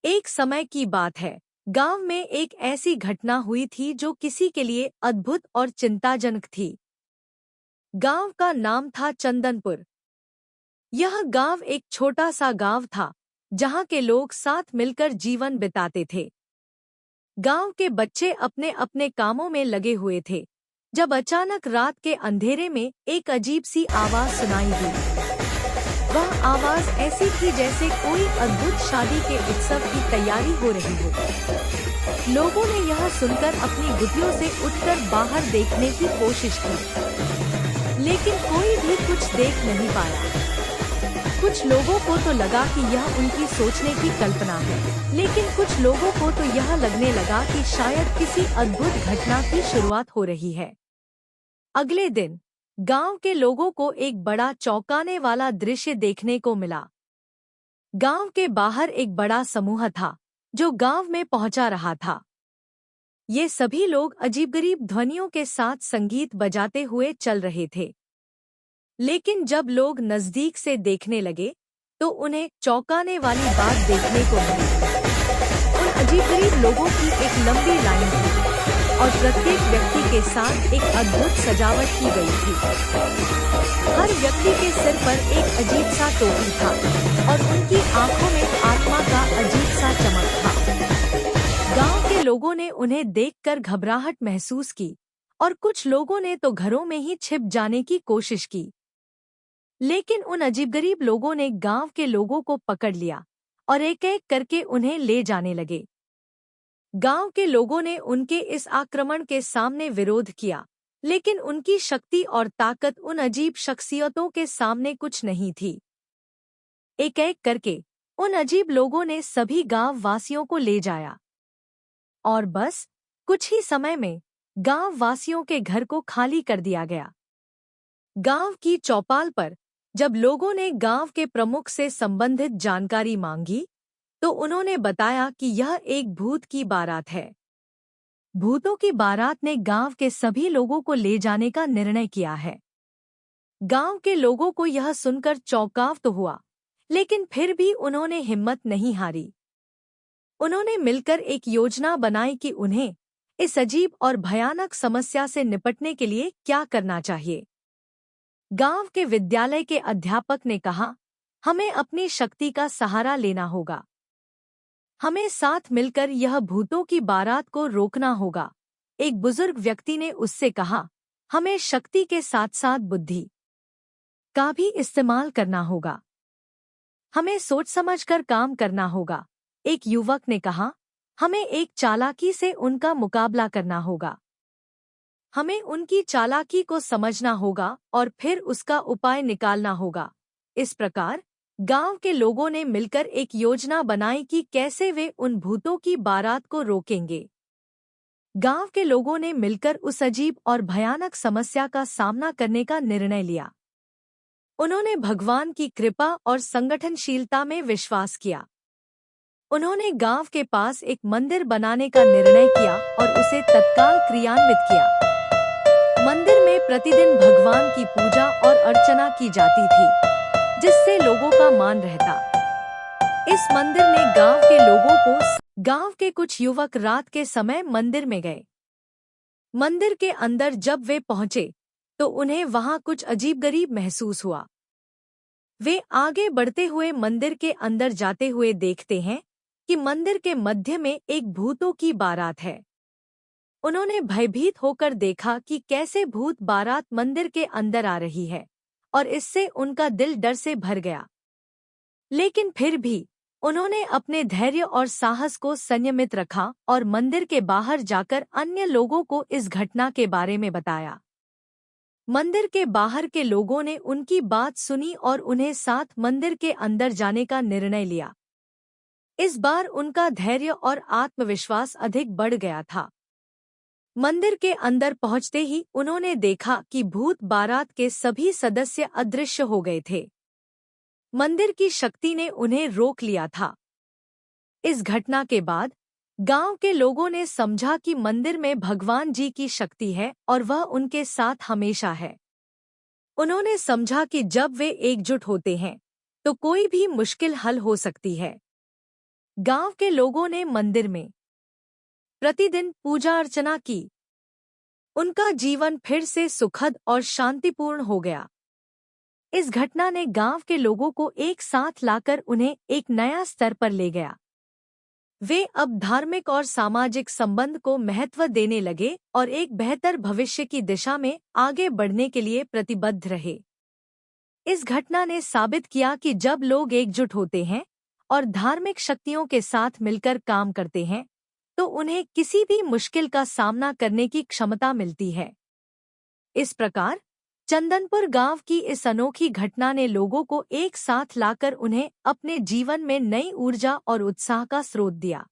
एक समय की बात है। गांव में एक ऐसी घटना हुई थी जो किसी के लिए अद्भुत और चिंताजनक थी। गांव का नाम था चंदनपुर। यह गांव एक छोटा सा गांव था जहां के लोग साथ मिलकर जीवन बिताते थे। गांव के बच्चे अपने अपने कामों में लगे हुए थे जब अचानक रात के अंधेरे में एक अजीब सी आवाज सुनाई दी। वह आवाज ऐसी थी जैसे कोई अद्भुत शादी के उत्सव की तैयारी हो रही हो। लोगों ने यह सुनकर अपनी गुटियों से उठकर बाहर देखने की कोशिश की, लेकिन कोई भी कुछ देख नहीं पाया। कुछ लोगों को तो लगा कि यह उनकी सोचने की कल्पना है, लेकिन कुछ लोगों को तो यह लगने लगा कि शायद किसी अद्भुत घटना की शुरुआत हो रही है। अगले दिन गांव के लोगों को एक बड़ा चौंकाने वाला दृश्य देखने को मिला। गांव के बाहर एक बड़ा समूह था जो गांव में पहुंचा रहा था। ये सभी लोग अजीबगरीब ध्वनियों के साथ संगीत बजाते हुए चल रहे थे। लेकिन जब लोग नजदीक से देखने लगे तो उन्हें चौंकाने वाली बात देखने को मिली। उन अजीबगरीब लोगों की एक लंबी लाइन थी और प्रत्येक व्यक्ति के साथ एक अद्भुत सजावट की गई थी। हर व्यक्ति के सिर पर एक अजीब सा टोपी था और उनकी आंखों में आत्मा का अजीब सा चमक था। गांव के लोगों ने उन्हें देखकर घबराहट महसूस की और कुछ लोगों ने तो घरों में ही छिप जाने की कोशिश की। लेकिन उन अजीबगरीब लोगों ने गांव के लोगों को पकड़ लिया और एक एक करके उन्हें ले जाने लगे। गांव के लोगों ने उनके इस आक्रमण के सामने विरोध किया, लेकिन उनकी शक्ति और ताकत उन अजीब शख्सियतों के सामने कुछ नहीं थी। एक एक करके उन अजीब लोगों ने सभी गांव वासियों को ले जाया और बस कुछ ही समय में गांव वासियों के घर को खाली कर दिया गया। गांव की चौपाल पर जब लोगों ने गांव के प्रमुख से संबंधित जानकारी मांगी तो उन्होंने बताया कि यह एक भूत की बारात है। भूतों की बारात ने गांव के सभी लोगों को ले जाने का निर्णय किया है। गांव के लोगों को यह सुनकर चौंकाव तो हुआ, लेकिन फिर भी उन्होंने हिम्मत नहीं हारी। उन्होंने मिलकर एक योजना बनाई कि उन्हें इस अजीब और भयानक समस्या से निपटने के लिए क्या करना चाहिए। गांव के विद्यालय के अध्यापक ने कहा, हमें अपनी शक्ति का सहारा लेना होगा। हमें साथ मिलकर यह भूतों की बारात को रोकना होगा। एक बुजुर्ग व्यक्ति ने उससे कहा, हमें शक्ति के साथ साथ बुद्धि का भी इस्तेमाल करना होगा। हमें सोच समझकर काम करना होगा। एक युवक ने कहा, हमें एक चालाकी से उनका मुकाबला करना होगा। हमें उनकी चालाकी को समझना होगा और फिर उसका उपाय निकालना होगा। इस प्रकार गांव के लोगों ने मिलकर एक योजना बनाई कि कैसे वे उन भूतों की बारात को रोकेंगे। गांव के लोगों ने मिलकर उस अजीब और भयानक समस्या का सामना करने का निर्णय लिया। उन्होंने भगवान की कृपा और संगठनशीलता में विश्वास किया। उन्होंने गांव के पास एक मंदिर बनाने का निर्णय किया और उसे तत्काल क्रियान्वित किया। मंदिर में प्रतिदिन भगवान की पूजा और अर्चना की जाती थी, जिससे लोगों का मान रहता। इस मंदिर ने गांव के कुछ युवक रात के समय मंदिर में गए। मंदिर के अंदर जब वे पहुंचे तो उन्हें वहां कुछ अजीबगरीब महसूस हुआ। वे आगे बढ़ते हुए मंदिर के अंदर जाते हुए देखते हैं कि मंदिर के मध्य में एक भूतों की बारात है। उन्होंने भयभीत होकर देखा कि कैसे भूत बारात मंदिर के अंदर आ रही है और इससे उनका दिल डर से भर गया। लेकिन फिर भी उन्होंने अपने धैर्य और साहस को संयमित रखा और मंदिर के बाहर जाकर अन्य लोगों को इस घटना के बारे में बताया। मंदिर के बाहर के लोगों ने उनकी बात सुनी और उन्हें साथ मंदिर के अंदर जाने का निर्णय लिया। इस बार उनका धैर्य और आत्मविश्वास अधिक बढ़ गया था। मंदिर के अंदर पहुंचते ही उन्होंने देखा कि भूत बारात के सभी सदस्य अदृश्य हो गए थे। मंदिर की शक्ति ने उन्हें रोक लिया था। इस घटना के बाद गांव के लोगों ने समझा कि मंदिर में भगवान जी की शक्ति है और वह उनके साथ हमेशा है। उन्होंने समझा कि जब वे एकजुट होते हैं तो कोई भी मुश्किल हल हो सकती है। गांव के लोगों ने मंदिर में प्रतिदिन पूजा अर्चना की। उनका जीवन फिर से सुखद और शांतिपूर्ण हो गया। इस घटना ने गांव के लोगों को एक साथ लाकर उन्हें एक नया स्तर पर ले गया। वे अब धार्मिक और सामाजिक संबंध को महत्व देने लगे और एक बेहतर भविष्य की दिशा में आगे बढ़ने के लिए प्रतिबद्ध रहे। इस घटना ने साबित किया कि जब लोग एकजुट होते हैं और धार्मिक शक्तियों के साथ मिलकर काम करते हैं, तो उन्हें किसी भी मुश्किल का सामना करने की क्षमता मिलती है। इस प्रकार चंदनपुर गांव की इस अनोखी घटना ने लोगों को एक साथ लाकर उन्हें अपने जीवन में नई ऊर्जा और उत्साह का स्रोत दिया।